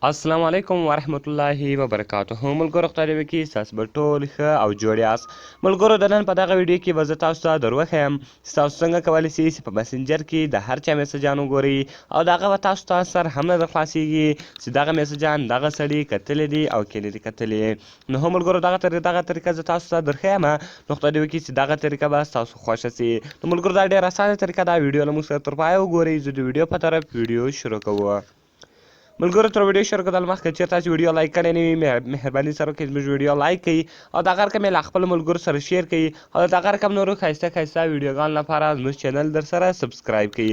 السلام علیکم ورحمت الله وبرکاته. ملګرو خدای دې وکړي ستاسو به ټول ښه او جوړ یاست. ملګرو د نن په دغه ویډیو کې به زه تاسو ته در وښیم چې تاسو څنګه کولی شئ چې په مسنجر کې د هر چا میسجان وګورئ او د هغه به تاسو ته سر هم نه در خلاصیږي چې دغه میسجان دغه سړي کتلی دي او که نه دي کتلي. نو هم ملګرو دغه طریقه زه تاسو ته در ښیم، نو خدای دې وکړي چې دغه طریقه به ستاسو خوښه سي. نو ملګرو دا ډېره اسانه طریقه ده. ویډیو له موږ سره تر پایه وګورئ. زه د ویډیو په طرف ویډیو شروع کوو. ملګرو تر ویډیو شروع کېدل مخکې چېرته تاسو ویډیو لایک کړی نه وي مهرباني سره وکړئ زموږ ویډیو لایک کړئ او د هغه رقم یې له خپلو ملګرو سره شیر کړئ او د هغه رقم نورو ښایسته ښایسته ویډیوګانو لپاره زموږ چینل در سره سبسکرایب کړئ،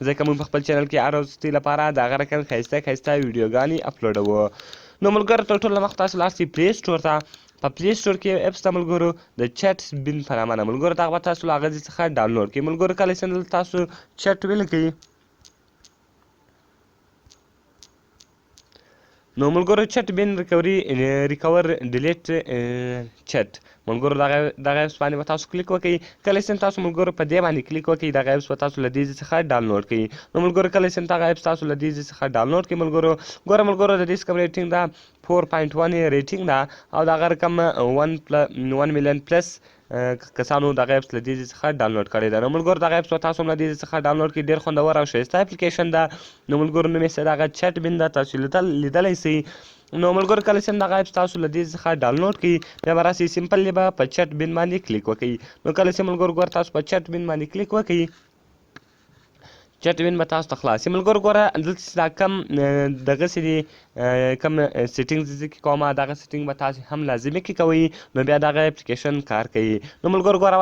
ځکه موږ په خپل چینل کې هر ورځ لپاره د هغه رقم ښایسته ښایسته ویډیوګانې اپلوډوو. نو ملګرو تر ټولو مخکې تاسو لاړ شئ پلی سټور ته. په پلی سټور کې یو اپس ته ملګرو د چټ بین په نامه ده ملګرو، دغه به تاسو له هغه ځای څخه ډاونلوډ کړئ. ملګرو کله چې دلته تاسو چټ ولیکئ نو ملګرو چټ بین ریکور ډیلیټ چټ ملګرو دغه اپس باندې به تاسو کلیک وکړئ. کله چې تاسو ملګرو په دې باندې کلیک وکړئ دغه اپس به تاسو له دې ځای څخه ډاونلوډ کړئ. نو ملګرو کله چې دغه اپس تاسو له دې ځای څخه ډاونلوډ کړئ ملګرو ګوره ملګرو د دې څخه ریټینګ ده 4.1 یې ریټینګ ده او د هغه رقم 1 میلیون پلس کسانو دغه اپس له دې ځای څخه ډاونلوډ کړی ده. نو ملګرو دغه اپس به تاسو هم له دې ځای څخه ډاونلوډ کړئ. ډېر خوندور او ښایسته اپلیکیشن ده. نو ملګرو نوم یې دغه چټ بین ده، تاسو لیدلی سئ. نو ملګرو کله چې دغه اپس تاسو له دې څخه ډاونلوډ کړئ بیا به راسئ سمپل به په چټ بین باندې کلیک وکړئ. نو کله چې ملګرو ګوره تاسو په چټ بین باندې کلیک وکړئ چټ بین به تاسو ته خلاص شي. ملګرو ګوره دلته چې دا کم دغسې دي کم سیټینګز زه کې کومه دغه سیټینګ به تاسو هم لازمي کې کوئ نو بیا دغه اپلیکیشن کار کوي. نو ملګرو ګوره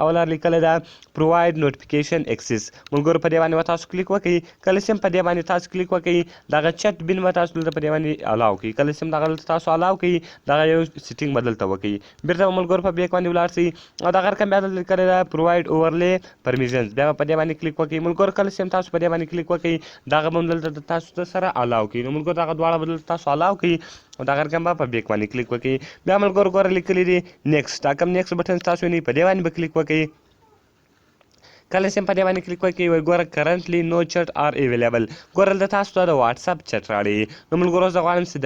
اوله لیکلی ده پروواید نوټیفیکیشن اکسس. ملګرو په دې باندې به تاسو کلیک وکړئ. کله چې په دې باندې تاسو کلیک وکړئ دغه چټ بین به تاسو دلته په دې باندې الاو کړئ. کله چې دغه دلته تاسو الاو کړئ دغه یو سیټینګ به دلته وکړئ. بیرته به ملګرو په بیک باندې ولاړ شئ او دغه رقم بیا دلته لیکلی ده پروواید اوورلی پرمیشنز، بیا به په دې باندې کلیک وکړئ. ملګرو کله چې تاسو په دې باندې کلیک وکړئ دغه به هم دلته تاسو ته سره الاو کړي. نو ملګرو دغه دواړه به دلته تاسو الاو کړي او دغه رقم به په بیک باندې کلیک وکړئ. بیا ملګرو ګوره لیکلي دي نیکسټ، دا کوم نیکسټ بټن تاسو وینئ په دې باندې به کلیک وکړئ. کله چې په دې باندې کلیک وکړئ وایي ګوره کرنټلی نو چټ آر اویلیبل، ګوره دلته تاسو ته د واتساپ چټ راړي. نو ملګرو زه غواړم چې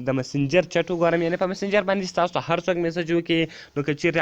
د مسنجر چټ وګورم، یعنې په مسنجر باندې چې تاسو ته هر څوک میسج وکړي نو که چیرې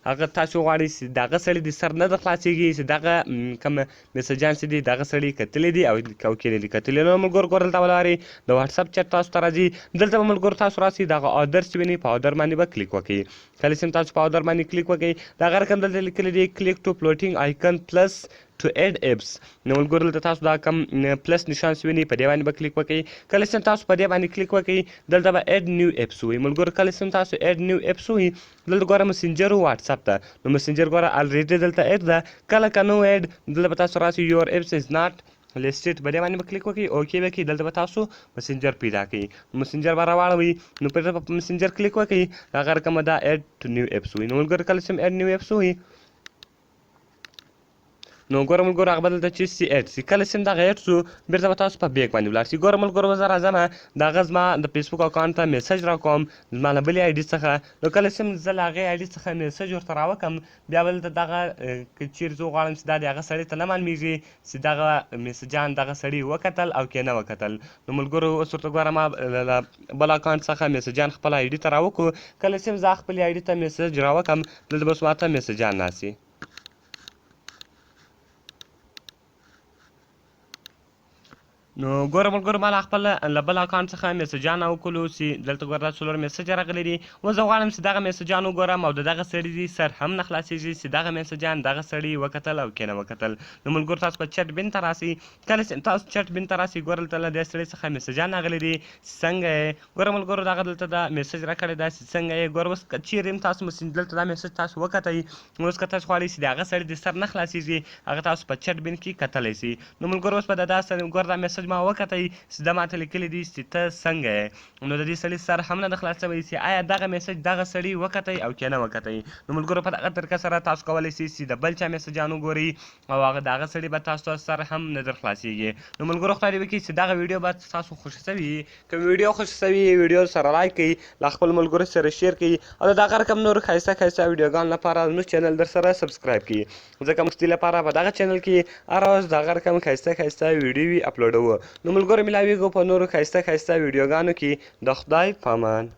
هغه تاسو غواړئ چې دغه سړي د سر نه در خلاصېږي چې دغه کوم میسجان چې دي دغه سړي کتلي دي او که نه دي کتلي. نو ملګرو ګوره دلته ولاړئ د واتساپ چټ تاسو ته راځي. دلته به ملګرو تاسو راسئ دغه اودر چې وینئ په اودر باندې به کلیک وکړئ. کله چې تاسو په اودر باندې کلیک وکړئ دغه رقم دلته لیکلی دی کلیک ټو فلوټینګ آیکن پلس to add apps. نو ملګرو دلته تاسو دا کم پلس نشان وینئ په دې باندې به کلیک وکړئ. کله چې تاسو په دې باندې کلیک وکړئ دلته به اډ نیو اپس وایي. ملګرو کله چې تاسو اډ نیو اپس وایي دلته ګوره مسنجر واتساپ ته، نو مسنجر ګوره الریډي دلته اډ ده. کله که نو اډ دلته به تاسو راسئ یور اپس از ناٹ لیسټډ په دې باندې به کلیک وکړئ. اوکې به کړئ. دلته به تاسو مسنجر پیدا کړئ. مسنجر به راواړوئ نو په مسنجر کلیک وکړئ هغه رقم دا اډ ټو نیو اپس وایي. نو ملګرو کله چې اډ نیو اپس وایي نو ګوره ملګرو هغه به دلته چې سي اډ سي. کله چې دغه اډ سو بیرته به تاسو په بیک باندې ولاړ شئ. ګوره ملګرو زه راځم دغه زما د فیسبوک اکاونټ ته میسج راکوم زما له بلې آی ډي څخه. نو کله چې زه له هغې آی ډي څخه میسج ورته راوکم بیا به دلته دغه که چیرې زه وغواړم چې دا د هغه سړي ته نه معلومېږي چې دغه میسجان دغه سړي وکتل او که نه وکتل. نو ملګرو اوس ورته ګوره ما له بل اکاونټ څخه میسجان خپل آی ډي ته راوکړو. کله چې زه خپلې آی ډي ته میسج راوکم دلته به اوس ماته میسجان ناست. نو ګوره ملګرو ما له خپل له بل اکاونټ څخه میسجان راوکړلو چې دلته ګوره دا څلور میسج راغلی دي. اوس زه غواړم چې دغه میسجان وګورم او د دغه سړي دي سر هم نه خلاصېږي چې دغه میسجان دغه سړي وکتل او که نه وکتل. نو ملګرو تاسو په چټ بین ته راسئ. کله چې تاسو چټ بین ته راسئ ګوره دلته له دې سړي څخه میسجان راغلی دي څنګه یې. ګوره ملګرو دغه دلته دا میسج راکړی ده چې څنګه یې. ګوره اوس که چیرې هم تاسو دلته دا میسج تاسو وکتئ نو اوس که تاسو غواړئ چې د هغه سړي د سر نه خلاصېږي هغه تاسو په چټ بین کې کتلی سئ. نو ملګرو اوس به د دا سړي ګوره دا میسج ما وکتئ چې دا ماته لیکلی دي چې ته څنګه یې. نو د دې سړي سر هم نه ده خلاص شوی چې آیا دغه میسج دغه سړي وکتئ او که نه وکتئ. نو ملګرو په دغه طریقه سره تاسو کولی شئ چې د بل چا میسجان وګورئ او هغه د هغه سړي به تاسو ته سر هم نه در خلاصېږي. نو ملګرو خدای دې وکړي چې دغه ویډیو به تاسو خوښه سوي وي. که ویډیو خوښه سوي وي ویډیو سره لایک کړئ له خپل ملګرو سره شیر کړئ او د دغه رقم نور ښایسته ښایسته ویډیوګانو لپاره زموږ چینل در سره سبسکرایب کړئ ځکه موږ ستاسو لپاره په دغه چینل کې هره ورځ د هغه رقم ښایسته ښایسته ویډیوې اپلوډوو. و. نو ملګرو ملاویږو په نورو ښایسته ښایسته ویډیوګانو کې. د خدای په امان.